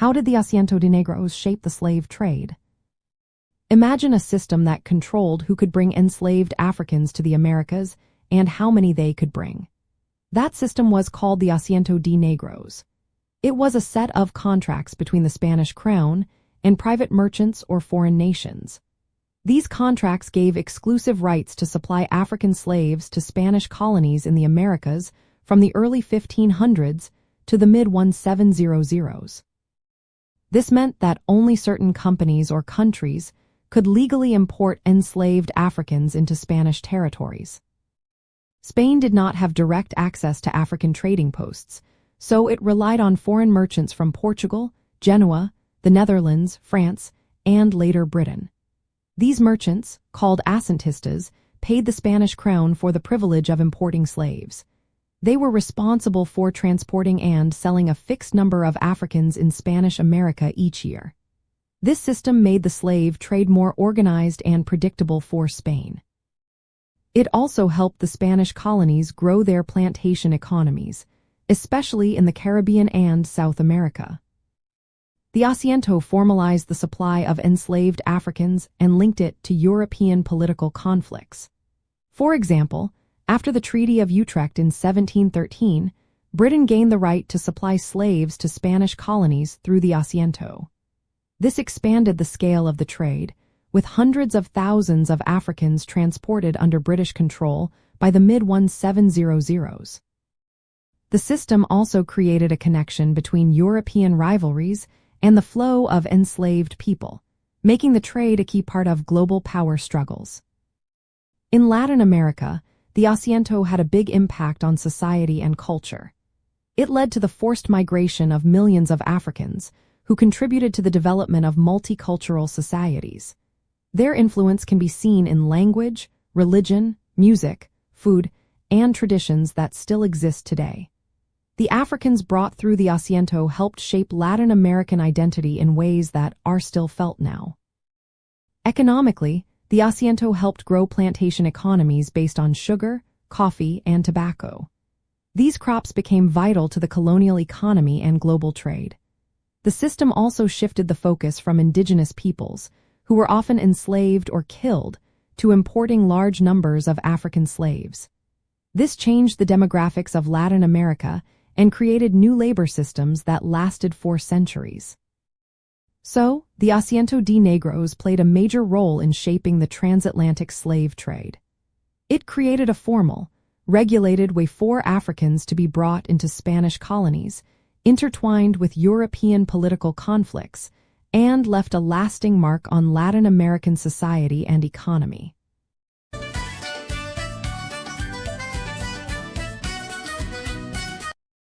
How did the Asiento de Negros shape the slave trade? Imagine a system that controlled who could bring enslaved Africans to the Americas and how many they could bring. That system was called the Asiento de Negros. It was a set of contracts between the Spanish crown and private merchants or foreign nations. These contracts gave exclusive rights to supply African slaves to Spanish colonies in the Americas from the early 1500s to the mid-1700s. This meant that only certain companies or countries could legally import enslaved Africans into Spanish territories. Spain did not have direct access to African trading posts, so it relied on foreign merchants from Portugal, Genoa, the Netherlands, France, and later Britain. These merchants, called asentistas, paid the Spanish crown for the privilege of importing slaves. They were responsible for transporting and selling a fixed number of Africans in Spanish America each year. This system made the slave trade more organized and predictable for Spain. It also helped the Spanish colonies grow their plantation economies, especially in the Caribbean and South America. The Asiento formalized the supply of enslaved Africans and linked it to European political conflicts. For example, after the Treaty of Utrecht in 1713, Britain gained the right to supply slaves to Spanish colonies through the Asiento. This expanded the scale of the trade, with hundreds of thousands of Africans transported under British control by the mid-1700s. The system also created a connection between European rivalries and the flow of enslaved people, making the trade a key part of global power struggles. In Latin America, the Asiento had a big impact on society and culture. It led to the forced migration of millions of Africans, who contributed to the development of multicultural societies. Their influence can be seen in language, religion, music, food, and traditions that still exist today. The Africans brought through the Asiento helped shape Latin American identity in ways that are still felt now. Economically, the Asiento helped grow plantation economies based on sugar, coffee, and tobacco. These crops became vital to the colonial economy and global trade. The system also shifted the focus from indigenous peoples, who were often enslaved or killed, to importing large numbers of African slaves. This changed the demographics of Latin America and created new labor systems that lasted for centuries. So, the Asiento de Negros played a major role in shaping the transatlantic slave trade. It created a formal, regulated way for Africans to be brought into Spanish colonies, intertwined with European political conflicts, and left a lasting mark on Latin American society and economy.